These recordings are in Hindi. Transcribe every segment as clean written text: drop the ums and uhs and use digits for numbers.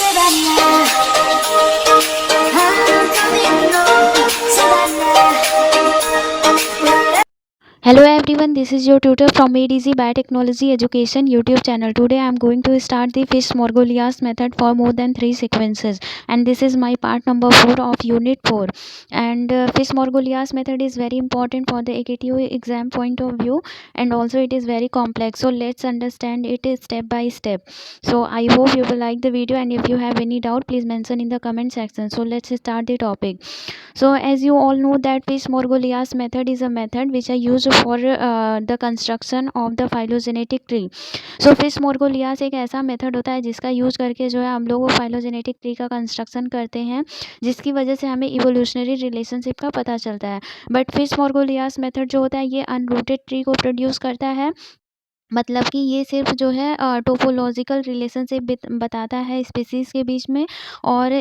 Savannah, I'm coming home, Savannah. Hello everyone, this is your tutor from Made Easy Biotechnology Education YouTube channel. Today I am going to start the Fish Morgolias method for more than 3 sequences, and this is my part number 4 of unit 4. And Fish Morgolias method is very important for the AKTO exam point of view, and also it is very complex. So let's understand it step by step. So I hope you will like the video, and if you have any doubt please mention in the comment section. So let's start the topic. So as you all know that Fish Morgolias method is a method which I use for the construction of the phylogenetic tree. So Fish Morgolias एक ऐसा मेथड होता है जिसका यूज करके जो है हम लोग फाइलोजेनेटिक ट्री का कंस्ट्रक्शन करते हैं, जिसकी वजह से हमें इवोल्यूशनरी रिलेशनशिप का पता चलता है. बट फिश मोर्गोलियास मेथड जो होता है ये अनरूटेड ट्री को प्रोड्यूस करता है. मतलब कि ये सिर्फ जो है टोपोलॉजिकल रिलेशनशिप बताता है स्पीसीज़ के बीच में, और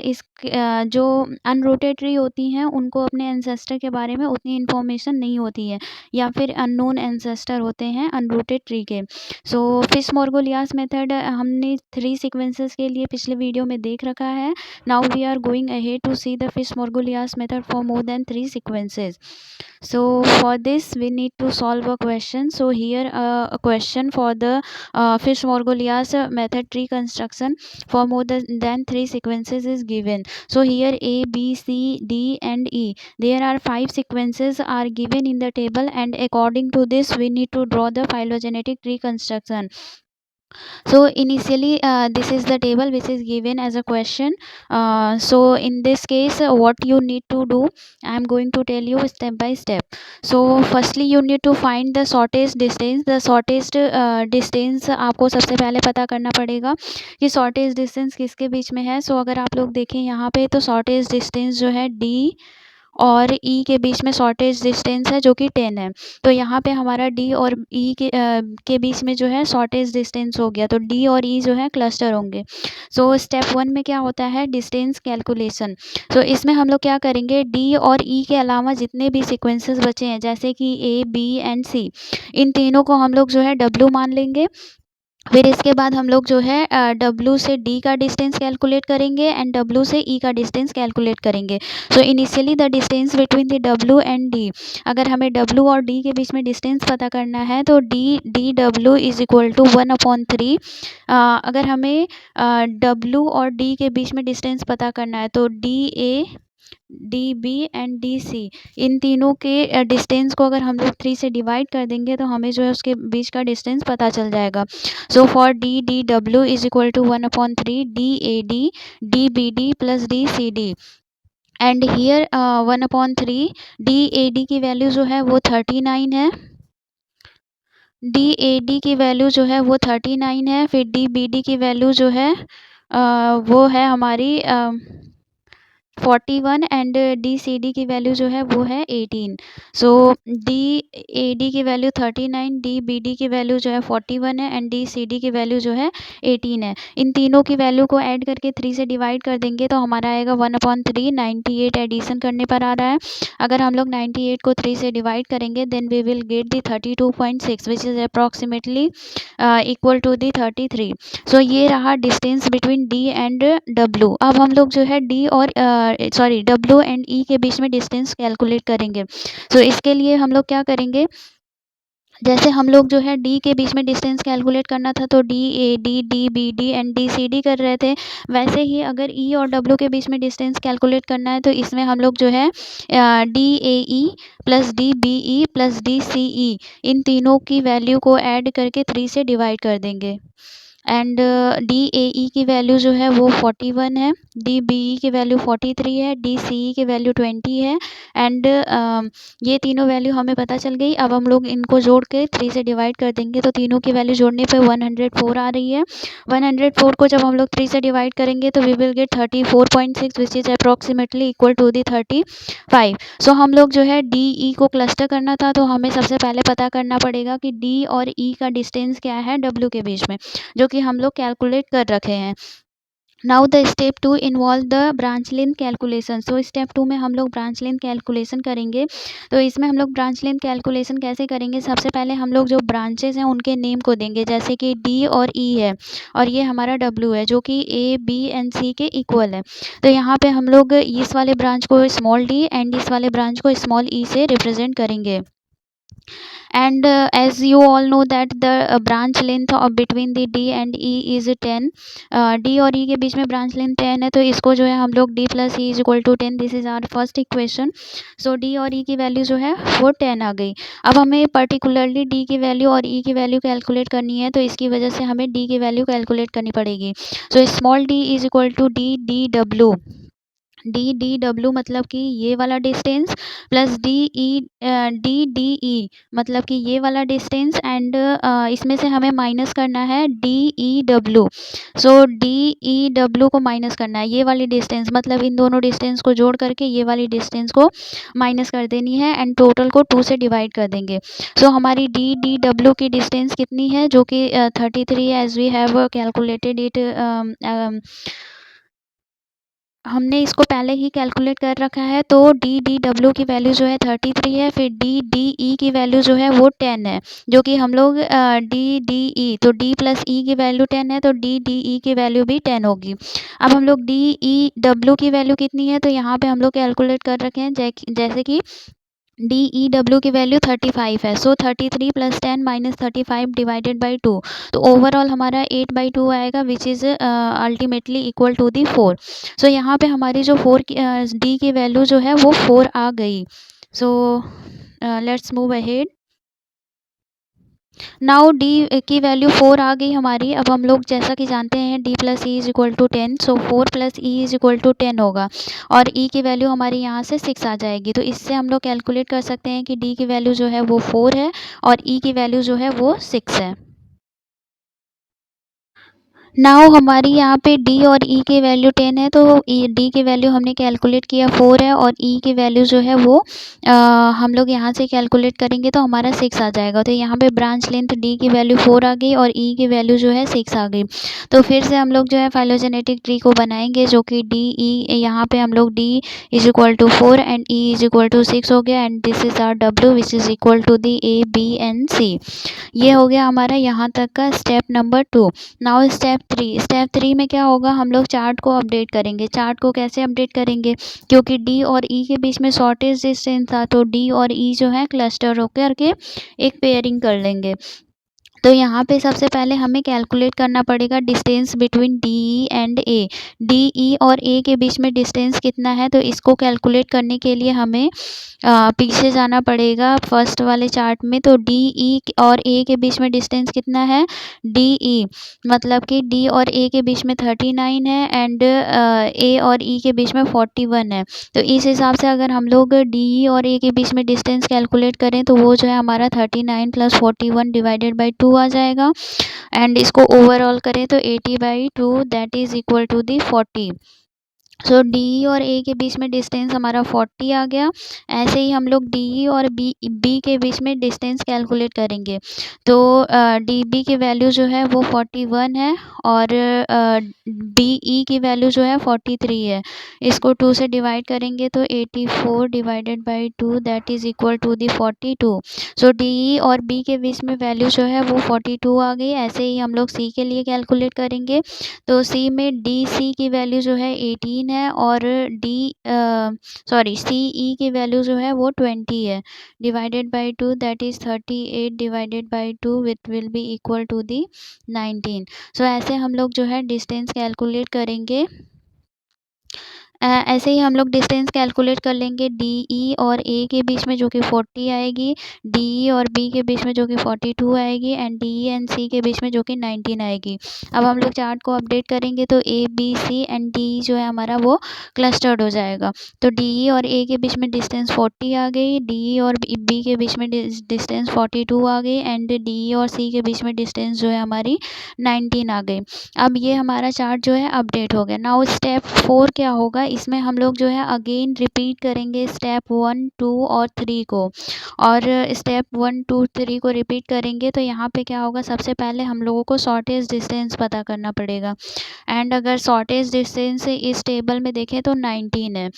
जो अनरूटेड ट्री होती हैं उनको अपने एंसेस्टर के बारे में उतनी इन्फॉर्मेशन नहीं होती है, या फिर अननोन एंसेस्टर होते हैं अनरूटेड ट्री के. सो फिश मोर्गोलियास मेथड हमने 3 सीक्वेंसेस के लिए पिछले वीडियो में देख रखा है. Now we are going ahead to see the Fitch Margoliash method for more than 3 sequences. So for this we need to solve a question. So here a question for the Fish Morgolias method tree construction for more than 3 sequences is given. So here A, B, C, D and E, there are 5 sequences are given in the table, and according to this we need to draw the phylogenetic tree construction. So initially this is the table which is given as a question. So in this case what you need to do, I am going to tell you step by step. So firstly you need to find the shortest distance. The shortest distance आपको सबसे पहले पता करना पड़ेगा कि shortest distance किसके बीच में है. सो अगर आप लोग देखें यहाँ पे तो shortest distance जो है D और ई के बीच में शॉर्टेज डिस्टेंस है जो कि 10 है. तो यहाँ पे हमारा डी और ई के बीच में जो है शॉर्टेज डिस्टेंस हो गया, तो डी और ई जो है क्लस्टर होंगे. सो स्टेप 1 में क्या होता है, डिस्टेंस कैलकुलेशन. सो इसमें हम लोग क्या करेंगे, डी और ई के अलावा जितने भी सीक्वेंसेस बचे हैं जैसे कि ए, बी एंड सी, इन तीनों को हम लोग जो है डब्ल्यू मान लेंगे. फिर इसके बाद हम लोग जो है डब्ल्यू से डी का डिस्टेंस कैलकुलेट करेंगे एंड डब्ल्यू से ई का डिस्टेंस कैलकुलेट करेंगे. So initially the distance between the W and D, अगर हमें डब्ल्यू और डी के बीच में डिस्टेंस पता करना है तो D W is equal to 1/3. अगर हमें डब्ल्यू और डी के बीच में डिस्टेंस पता करना है तो D A, D B and D C, इन तीनों के डिस्टेंस को अगर हम लोग 3 से डिवाइड कर देंगे तो हमें जो है उसके बीच का डिस्टेंस पता चल जाएगा. So for D W is equal to 1/3 D A D B D plus D C D. And here 1/3 D A D की वैल्यू जो है वो 39 है. डी ए डी की वैल्यू जो है वो 39 है. फिर डी बी डी की वैल्यू जो है वो है हमारी 41 एंड डी सी डी की वैल्यू जो है वो है 18. सो डी ए डी की वैल्यू 39, डी बी डी की वैल्यू जो है 41 है एंड डी सी डी की वैल्यू जो है 18 है. इन तीनों की वैल्यू को ऐड करके 3 से डिवाइड कर देंगे तो हमारा आएगा 1/3. 98 एडिशन करने पर आ रहा है. अगर हम लोग 98 को 3 से डिवाइड करेंगे then we will get the 32.6 which is approximately equal to the 33. So ये रहा distance between D and W. अब हम लोग जो है डी और डब्ल्यू एंड ई के बीच में डिस्टेंस कैलकुलेट करेंगे. सो इसके लिए हम लोग क्या करेंगे, जैसे हम लोग जो है डी के बीच में डिस्टेंस कैलकुलेट करना था तो D A D B D and D C D कर रहे थे, वैसे ही अगर ई और डब्ल्यू के बीच में डिस्टेंस कैलकुलेट करना है तो इसमें हम लोग जो है D A E plus D B E plus D C E, इन तीनों की वैल्यू को ऐड करके 3 से डिवाइड कर देंगे. एंड डी ए ई की वैल्यू जो है वो 41 है, डी बी ई की वैल्यू 43 है, डी सी ई की वैल्यू 20 है. एंड ये तीनों वैल्यू हमें पता चल गई. अब हम लोग इनको जोड़ के 3 से डिवाइड कर देंगे तो तीनों की वैल्यू जोड़ने पे 104 आ रही है. 104 को जब हम लोग 3 से डिवाइड करेंगे तो we will get 34.6 which is approximately equal to the 35. So हम लोग जो है डी ई को क्लस्टर करना था तो हमें सबसे पहले पता करना पड़ेगा कि डी और ई का डिस्टेंस क्या है डब्ल्यू के बीच में, जो कि हम लोग कैलकुलेट कर रखे हैं. Now the step 2 involve the branch length calculation. So step 2 में हम लोग ब्रांच लेंथ कैलकुलेशन करेंगे। तो इसमें हम लोग ब्रांच लेंथ कैलकुलेशन कैसे करेंगे, सबसे पहले हम लोग जो ब्रांचेज हैं उनके नेम को देंगे, जैसे कि डी और ई है और ये हमारा डब्ल्यू है जो कि ए बी एंड सी के इक्वल है। तो यहाँ पे हम लोग इस वाले ब्रांच को स्मॉल डी एंड इस वाले ब्रांच को स्मॉल ई से रिप्रेजेंट करेंगे। And as you all know that the branch length of between the D and E is 10। D और E के बीच में branch length 10 है, तो इसको जो है हम लोग D plus E is equal to 10, this is our first equation. So D और E की वैल्यू जो है वो 10 आ गई। अब हमें पर्टिकुलरली D की वैल्यू और E की वैल्यू कैलकुलेट करनी है, तो इसकी वजह से हमें D की वैल्यू कैलकुलेट करनी पड़ेगी। So small d is equal to D D W. D D W मतलब कि ये वाला distance plus D E D D E मतलब कि ये वाला डिस्टेंस एंड इसमें से हमें माइनस करना है डी ई डब्ल्यू। सो डी ई डब्ल्यू को माइनस करना है, ये वाली डिस्टेंस मतलब इन दोनों डिस्टेंस को जोड़ करके ये वाली डिस्टेंस को माइनस कर देनी है एंड टोटल को 2 से डिवाइड कर देंगे। सो हमारी डी डी डब्ल्यू की डिस्टेंस कितनी है, जो कि 33 as we have calculated it. हमने इसको पहले ही कैलकुलेट कर रखा है, तो डी डी डब्ल्यू की वैल्यू जो है 33 है, फिर डी डी ई की वैल्यू जो है वो 10 है, जो कि हम लोग डी डी ई, तो डी प्लस ई की वैल्यू 10 है तो डी डी ई की वैल्यू भी 10 होगी। अब हम लोग डी ई डब्ल्यू की वैल्यू कितनी है, तो यहाँ पे हम लोग कैलकुलेट कर रखे हैं जैसे कि डी ई डब्ल्यू की वैल्यू 35 है। So 33 plus 10 minus 35 divided by 2, तो ओवरऑल हमारा 8/2 आएगा which is ultimately equal to the 4। So यहाँ पे हमारी जो डी की वैल्यू जो है वो 4 आ गई। So let's move ahead. Now D की वैल्यू 4 आ गई हमारी। अब हम लोग जैसा कि जानते हैं D plus E is equal to 10, so 4 plus E is equal to 10 होगा और ई की वैल्यू हमारी यहाँ से 6 आ जाएगी। तो इससे हम लोग कैलकुलेट कर सकते हैं कि डी की वैल्यू जो है वो 4 है और ई की वैल्यू जो है वो 6 है। नाउ हमारी यहाँ पे डी और ई की वैल्यू 10 है, तो डी की वैल्यू हमने कैलकुलेट किया 4 है और ई की वैल्यू जो है वो हम लोग यहाँ से कैलकुलेट करेंगे तो हमारा 6 आ जाएगा। तो यहाँ पे ब्रांच लेंथ डी की वैल्यू 4 आ गई और ई की वैल्यू जो है 6 आ गई। तो फिर से हम लोग जो है फाइलोजेनेटिक ट्री को बनाएंगे, जो कि डी ई, यहाँ पे हम लोग D is equal to 4 and E is equal to 6 हो गया and this is are W which is equal to the A B and C. ये हो गया हमारा यहाँ तक का step number 2। Now step three में क्या होगा, हम लोग चार्ट को अपडेट करेंगे। चार्ट को कैसे अपडेट करेंगे, क्योंकि डी और ई के बीच में शॉर्टेज डिस्टेंस था, तो डी और ई जो है क्लस्टर होकर के एक पेयरिंग कर लेंगे। तो यहाँ पे सबसे पहले हमें कैलकुलेट करना पड़ेगा distance between D E and A. D E और ए के बीच में डिस्टेंस कितना है, तो इसको कैलकुलेट करने के लिए हमें पीछे जाना पड़ेगा फर्स्ट वाले चार्ट में। तो डी ई और ए के बीच में डिस्टेंस कितना है, डी ई मतलब कि डी और ए के बीच में 39 है एंड ए और ई के बीच में 41 है। तो इस हिसाब से अगर हम लोग डी ई और ए के बीच में डिस्टेंस कैलकुलेट करें तो वो जो है हमारा 39 प्लस 41 डिवाइडेड बाई 2 आ जाएगा एंड इसको ओवरऑल करें तो 80/2 that is equal to the 40। So D E और ए के बीच में डिस्टेंस हमारा 40 आ गया। ऐसे ही हम लोग डी ई और बी के बीच में डिस्टेंस कैलकुलेट करेंगे। तो डी बी की वैल्यू जो है वो 41 है और डी ई की वैल्यू जो है 43 है। इसको 2 से डिवाइड करेंगे तो 84 divided by 2 that is equal to the 42। So D E और बी के बीच में वैल्यू जो है वो 42 आ गई। ऐसे ही हम लोग सी के लिए कैलकुलेट करेंगे। तो सी में डी सी की वैल्यू जो है 18 है और सी ई की वैल्यू जो है वो 20 है। Divided by 2 that is 38 divided by 2 which will be equal to the 19। So ऐसे हम लोग जो है डिस्टेंस कैलकुलेट करेंगे। ऐसे ही हम लोग डिस्टेंस कैलकुलेट कर लेंगे डी ई और ए के बीच में, जो कि 40 आएगी, डी ई और बी के बीच में जो कि 42 आएगी and D E and C के बीच में जो कि 19 आएगी। अब हम लोग चार्ट को अपडेट करेंगे तो A B C and D E जो है हमारा वो क्लस्टर्ड हो जाएगा। तो डी ई और ए के बीच में डिस्टेंस 40 आ गई, डी ई और बी के बीच में डिस्टेंस 42 आ गई एंड डी ई और सी के बीच में डिस्टेंस जो है हमारी 19 आ गई। अब ये हमारा चार्ट जो है अपडेट हो गया। नाउ स्टेप 4 क्या होगा, इसमें हम लोग जो है अगेन रिपीट करेंगे स्टेप 1, 2 और 3 को। और स्टेप 1, 2, 3 को रिपीट करेंगे तो यहाँ पे क्या होगा, सबसे पहले हम लोगों को शॉर्टेज डिस्टेंस पता करना पड़ेगा। एंड अगर शॉर्टेज डिस्टेंस इस टेबल में देखें तो 19 है।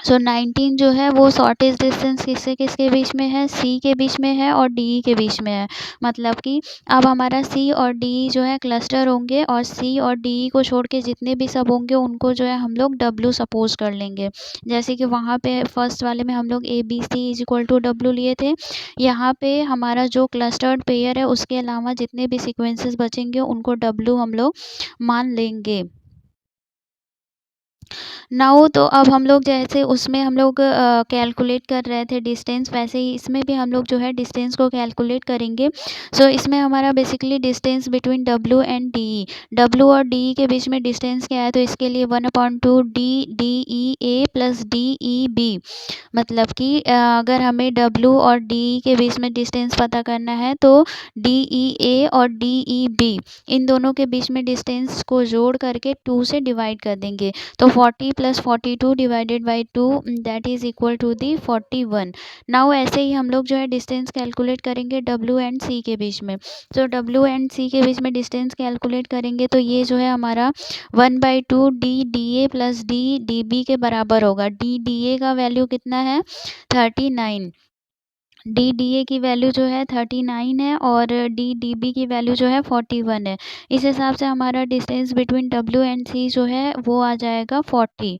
सो 19 जो है वो शॉर्टेज डिस्टेंस किससे किसके बीच में है, सी के बीच में है और डी के बीच में है। मतलब कि अब हमारा सी और डी जो है क्लस्टर होंगे और सी और डी को छोड़ के जितने भी सब होंगे उनको जो है हम लोग डब्ल्यू सपोज कर लेंगे। जैसे कि वहाँ पे फर्स्ट वाले में हम लोग A B C is equal to W लिए थे। यहाँ पे हमारा जो क्लस्टर्ड पेयर है उसके अलावा जितने भी सीक्वेंसेस बचेंगे उनको डब्ल्यू हम लोग मान लेंगे। नाउ तो अब हम लोग जैसे उसमें हम लोग कैलकुलेट कर रहे थे डिस्टेंस, वैसे ही इसमें भी हम लोग जो है डिस्टेंस को कैलकुलेट करेंगे। सो इसमें हमारा basically distance between W and D, W और डी के बीच में डिस्टेंस क्या है, तो इसके लिए 1/2 डी ई ए प्लस डी ई बी। मतलब कि अगर हमें डब्ल्यू और डी के बीच में डिस्टेंस पता करना है तो डी ई ए और डी ई बी इन दोनों के बीच में डिस्टेंस को जोड़ करके 2 से डिवाइड कर देंगे। तो 40 + 42 divided by 2 that is equal to the 41। Now ऐसे ही हम लोग जो है डिस्टेंस कैलकुलेट करेंगे डब्ल्यू एंड सी के बीच में। तो डब्ल्यू एंड सी के बीच में डिस्टेंस कैलकुलेट करेंगे तो ये जो है हमारा 1/2 D A plus D B के बराबर होगा। डी ए का वैल्यू कितना है, 39। डी ए की वैल्यू जो है 39 है और डी बी की वैल्यू जो है 41 है। इस हिसाब से हमारा distance between W and C जो है वो आ जाएगा 40।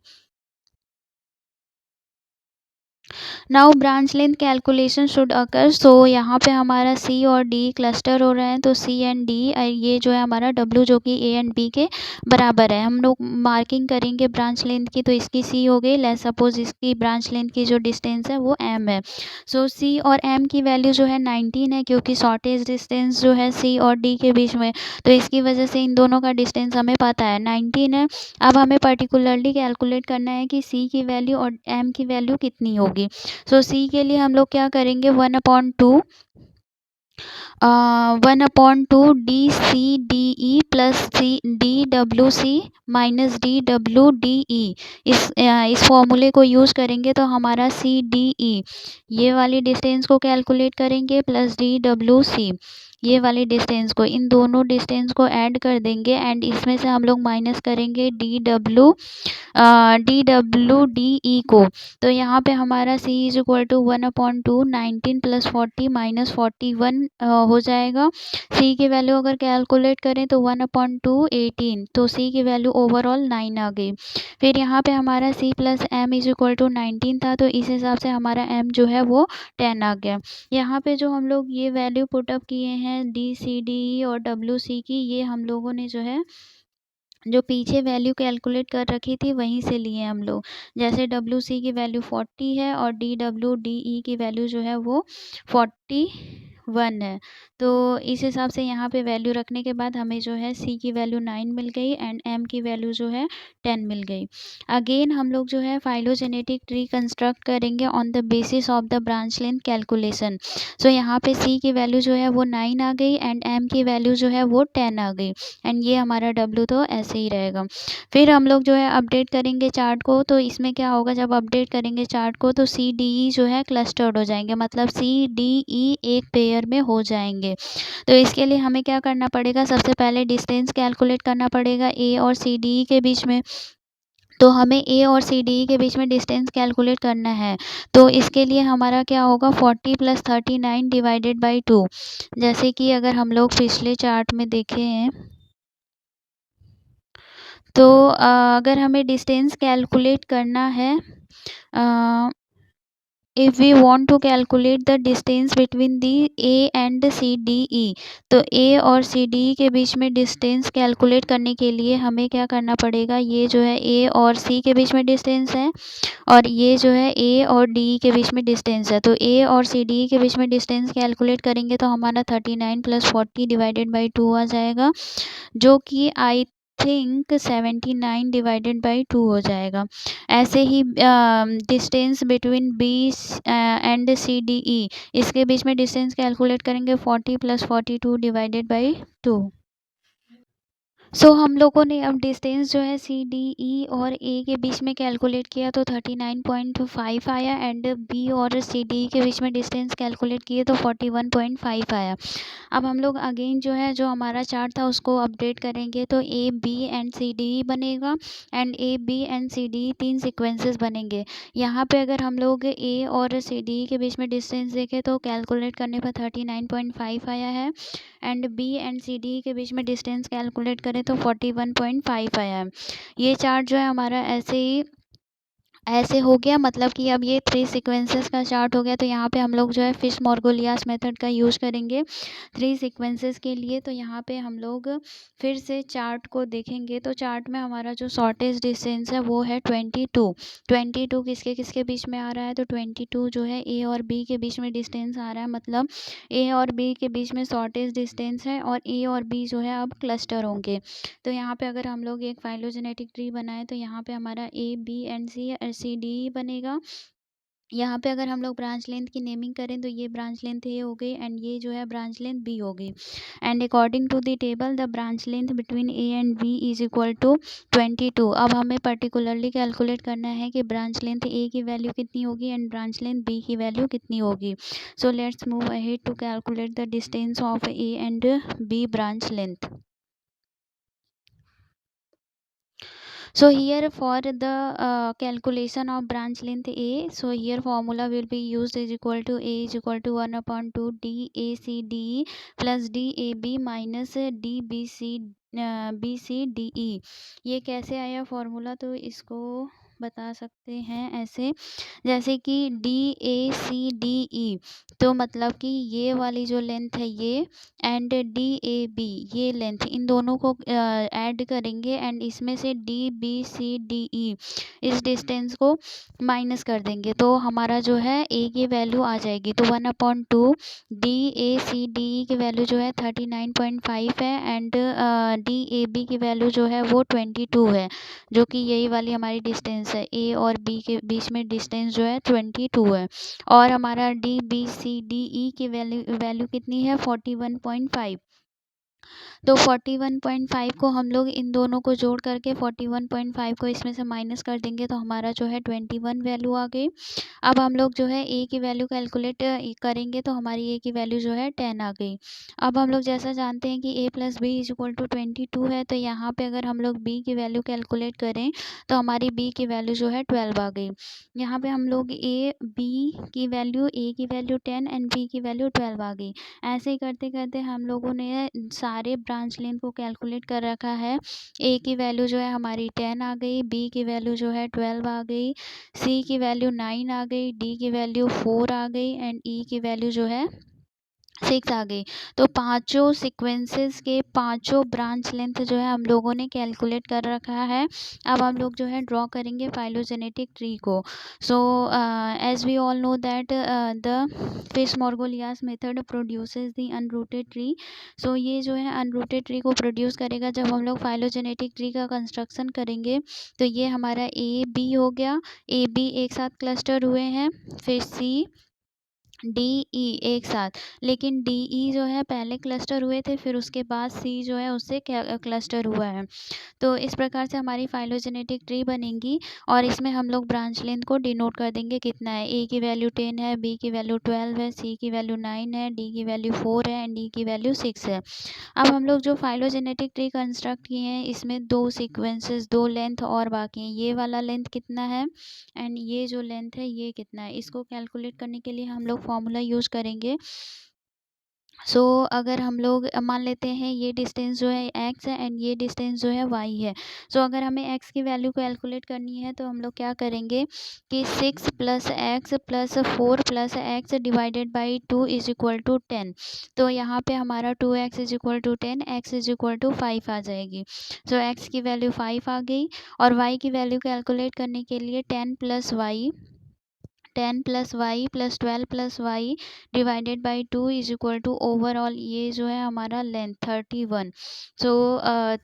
Now branch length calculation should occur. So यहाँ पे हमारा सी और डी क्लस्टर हो रहे हैं तो सी एंड डी, ये जो है हमारा डब्ल्यू जो कि ए एंड बी के बराबर है। हम लोग मार्किंग करेंगे ब्रांच लेंथ की, तो इसकी सी हो गई, लेट्स सपोज इसकी ब्रांच लेंथ की जो डिस्टेंस है वो एम है। सो सी और एम की वैल्यू जो है 19 है क्योंकि शॉर्टेज डिस्टेंस जो है सी और डी के बीच में, तो इसकी वजह से इन दोनों का डिस्टेंस हमें पता है 19 है। अब हमें पर्टिकुलरली कैलकुलेट करना है कि सी की वैल्यू और एम की वैल्यू कितनी होगी। सो सी के लिए हम लोग क्या करेंगे, 1/2 D C D E plus C D W C minus D W D E. इस फॉर्मूले को यूज़ करेंगे तो हमारा सी डी ई ये वाली डिस्टेंस को कैलकुलेट करेंगे प्लस डी डब्ल्यू सी ये वाली डिस्टेंस को, इन दोनों डिस्टेंस को ऐड कर देंगे एंड इसमें से हम लोग माइनस करेंगे डी डब्ल्यू डी ई को। तो यहाँ पे हमारा c इज इक्वल टू 1/2 19 + 40 - 41 हो जाएगा। c की वैल्यू अगर कैलकुलेट करें तो 1/2 18, तो c की वैल्यू ओवरऑल 9 आ गई। फिर यहाँ पे हमारा c + m is equal to 19 था तो इस हिसाब से हमारा m जो है वो 10 आ गया। यहाँ पे जो हम लोग ये वैल्यू पुटअप किए हैं डी सी डी ई और डब्ल्यू सी की, ये हम लोगों ने जो है जो पीछे वैल्यू कैलकुलेट कर रखी थी वहीं से लिए हम लोग। जैसे डब्ल्यू सी की वैल्यू 40 है और डी डब्ल्यू डी ई की वैल्यू जो है वो 41 है। तो इस हिसाब से यहाँ पे वैल्यू रखने के बाद हमें जो है सी की वैल्यू 9 मिल गई एंड एम की वैल्यू जो है 10 मिल गई। अगेन हम लोग जो है फाइलोजेनेटिक ट्री कंस्ट्रक्ट करेंगे on the basis of the branch length calculation. So यहाँ पे सी की वैल्यू जो है वो 9 आ गई एंड एम की वैल्यू जो है वो 10 आ गई एंड ये हमारा डब्ल्यू तो ऐसे ही रहेगा। फिर हम लोग जो है अपडेट करेंगे चार्ट को, तो इसमें क्या होगा, जब अपडेट करेंगे चार्ट को तो सी डी ई जो है क्लस्टर्ड हो जाएंगे, मतलब सी डी ई एक पेयर में हो जाएंगे। तो इसके लिए हमें क्या करना पड़ेगा, सबसे पहले डिस्टेंस कैलकुलेट करना पड़ेगा ए और सी डी ई के बीच में। तो हमें ए और सी डी ई के बीच में डिस्टेंस कैलकुलेट करना है। तो इसके लिए हमारा क्या होगा, 40 + 39 डिवाइडेड बाई 2। जैसे कि अगर हम लोग पिछले चार्ट में देखें तो अगर हमें डिस्टेंस कैलकुलेट करना है, if we want to calculate the distance between the A and C D E, तो ए और सी डी ई के बीच में डिस्टेंस कैलकुलेट करने के लिए हमें क्या करना पड़ेगा, ये जो है ए और सी के बीच में डिस्टेंस है और ये जो है ए और डी ई के बीच में डिस्टेंस है। तो ए और सी डी ई के बीच में डिस्टेंस कैलकुलेट करेंगे तो हमारा 39 + 40 डिवाइडेड बाई 2 आ जाएगा, जो कि आई थिंक 79 डिवाइडेड बाई 2 हो जाएगा। ऐसे ही distance between B and C D E, इसके बीच में डिस्टेंस कैलकुलेट करेंगे 40 + 42 डिवाइडेड बाई 2। हम लोगों ने अब डिस्टेंस जो है सी डी ई और ए के बीच में कैलकुलेट किया तो 39.5 आया, एंड बी और सी डी ई के बीच में डिस्टेंस कैलकुलेट किए तो 41.5 आया। अब हम लोग अगेन जो है जो हमारा चार्ट था उसको अपडेट करेंगे तो A B and C D E बनेगा, and A B and C D E 3 sequences बनेंगे। यहाँ पे अगर हम लोग ए और सी डी ई के बीच में डिस्टेंस देखें तो कैलकुलेट करने पर 39.5 आया है, and B and C D E के बीच में डिस्टेंस कैलकुलेट करें तो 41.5 आया है। ये चार्ट जो है हमारा ऐसे हो गया, मतलब कि अब ये 3 सीक्वेंसेस का चार्ट हो गया। तो यहाँ पे हम लोग जो है फिश मॉर्गोलियास मेथड का यूज़ करेंगे 3 सीक्वेंसेस के लिए। तो यहाँ पे हम लोग फिर से चार्ट को देखेंगे तो चार्ट में हमारा जो शॉर्टेज डिस्टेंस है वो है 22। 22 किसके किसके बीच में आ रहा है, तो 22 जो है ए और बी के बीच में डिस्टेंस आ रहा है, मतलब ए और बी के बीच में शॉर्टेज डिस्टेंस है, और ए और बी जो है अब क्लस्टर होंगे। तो यहाँ पे अगर हम लोग एक फाइलोजेनेटिक ट्री बनाएं तो यहाँ पे हमारा A B and C D बनेगा। यहाँ पे अगर हम लोग ब्रांच लेंथ की नेमिंग करें तो ये ब्रांच लेंथ ए हो गई, एंड ये जो है ब्रांच लेंथ बी हो गई। And according to the table the branch length between A and B is equal to 22। अब हमें पर्टिकुलरली कैलकुलेट करना है कि ब्रांच लेंथ ए की वैल्यू कितनी होगी एंड ब्रांच लेंथ बी की वैल्यू कितनी होगी। So let's move ahead to calculate the distance of A and B branch length. So here for the calculation of branch length A, so here formula will be used is equal to A is equal to 1/2 DACDE plus DAB minus BCDE। ये कैसे आया फॉर्मूला, तो इसको बता सकते हैं ऐसे, जैसे कि DACDE, तो मतलब कि ये वाली जो लेंथ है ये, एंड DAB ये लेंथ, इन दोनों को ऐड करेंगे एंड इसमें से DBCDE इस डिस्टेंस को माइनस कर देंगे तो हमारा जो है ए की वैल्यू आ जाएगी। तो 1/2 DACDE की वैल्यू जो है 39.5 है, एंड DAB की वैल्यू जो है वो 22 है, जो कि यही वाली हमारी डिस्टेंस है, ए और बी के बीच में डिस्टेंस जो है 22 है। और हमारा DBCDE की वैल्यू कितनी है 41.5। तो 41.5 को हम लोग इन दोनों को जोड़ करके 41.5 को इसमें से माइनस कर देंगे तो हमारा जो है 21 वैल्यू आ गई। अब हम लोग जो है ए की वैल्यू कैलकुलेट करेंगे तो हमारी ए की वैल्यू जो है 10 आ गई। अब हम लोग जैसा जानते हैं कि A plus B is equal to 22 है, तो यहाँ पे अगर हम लोग बी की वैल्यू कैलकुलेट करें तो हमारी बी की वैल्यू जो है 12 आ गई। यहाँ पे हम लोग ए की वैल्यू 10 एंड बी की वैल्यू 12 आ गई। ऐसे ही करते करते हम लोगों ने सारे ब्रांच लेंथ को कैलकुलेट कर रखा है। ए की वैल्यू जो है हमारी 10 आ गई, बी की वैल्यू जो है 12 आ गई, सी की वैल्यू 9 आ गई, डी की वैल्यू 4 आ गई, एंड ई की वैल्यू जो है 6 आ गई। तो पांचों सीक्वेंसेस के पांचों ब्रांच लेंथ जो है हम लोगों ने कैलकुलेट कर रखा है। अब हम लोग जो है ड्रॉ करेंगे फाइलोजेनेटिक ट्री को। So as we all know that the Fitch Margoliash method produces the unrooted tree. So ये जो है अनरूटेड ट्री को प्रोड्यूस करेगा जब हम लोग फाइलोजेनेटिक ट्री का कंस्ट्रक्शन करेंगे। तो ये हमारा ए बी हो गया, ए बी एक साथ क्लस्टर हुए हैं, फिर सी डी ई एक साथ, लेकिन डी ई जो है पहले क्लस्टर हुए थे, फिर उसके बाद सी जो है उससे क्लस्टर हुआ है। तो इस प्रकार से हमारी फाइलोजेनेटिक ट्री बनेगी और इसमें हम लोग ब्रांच लेंथ को डिनोट कर देंगे कितना है। ए की वैल्यू 10 है, बी की वैल्यू 12 है, सी की वैल्यू 9 है, डी की वैल्यू 4 है, एंड डी की वैल्यू 6 है। अब हम लोग जो फाइलोजेनेटिक ट्री कंस्ट्रक्ट किए हैं इसमें 2 सीक्वेंसेस 2 लेंथ और बाकी हैं। ये वाला लेंथ कितना है एंड ये जो लेंथ है ये कितना है, इसको कैलकुलेट करने के लिए हम लोग फॉर्मूला यूज़ करेंगे। सो अगर हम लोग मान लेते हैं ये डिस्टेंस जो है x है एंड ये डिस्टेंस जो है y है। सो अगर हमें x की वैल्यू कैलकुलेट करनी है तो हम लोग क्या करेंगे कि 6 plus X plus 4 plus X divided by 2 is equal to 10। तो यहाँ पे हमारा 2x is equal to 10, x is equal to 5 आ जाएगी। सो x की वैल्यू 5 आ गई और y की वैल्यू कैलकुलेट करने के लिए 10 plus y plus 12 plus y divided by 2 is equal to overall ये जो है हमारा length 31। So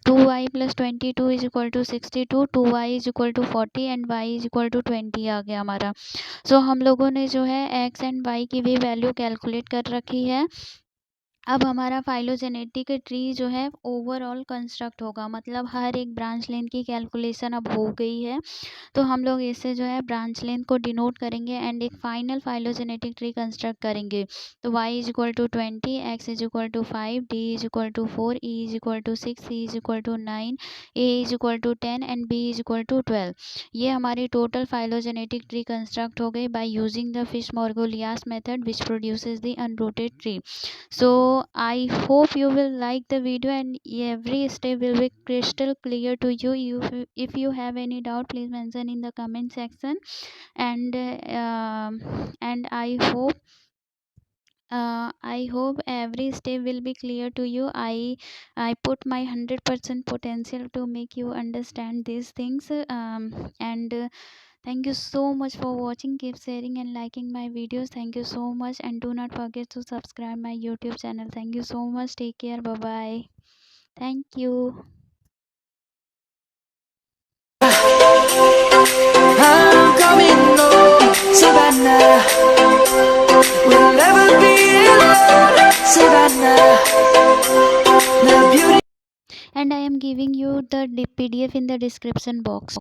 2y plus 22 is equal to 62, 2y is equal to 40 and y is equal to 20 आ गया हमारा। सो हम लोगों ने जो है x एंड y की भी वैल्यू कैलकुलेट कर रखी है। अब हमारा फाइलोजेनेटिक ट्री जो है ओवरऑल कंस्ट्रक्ट होगा, मतलब हर एक ब्रांच लेंथ की कैलकुलेशन अब हो गई है। तो हम लोग इससे जो है ब्रांच लेंथ को डिनोट करेंगे एंड एक फाइनल फाइलोजेनेटिक ट्री कंस्ट्रक्ट करेंगे। तो y is equal to 20, x is equal to 5, d is equal to 4, e is equal to 6, c is equal to 9, a is equal to 10 and b is equal to 12। ये हमारी टोटल फाइलोजेनेटिक ट्री कंस्ट्रक्ट हो गई by using the Fitch Margoliash method which produces the unrooted tree. So I hope you will like the video and every step will be crystal clear to you. If you have any doubt, please mention in the comment section. And I hope every step will be clear to you. I put my 100% potential to make you understand these things. And Thank you so much for watching. Keep sharing and liking my videos. Thank you so much, and do not forget to subscribe my YouTube channel. Thank you so much. Take care. Bye bye. Thank you. I'm coming home, Savannah. We'll never be alone, Savannah. The beauty. And I am giving you the PDF in the description box.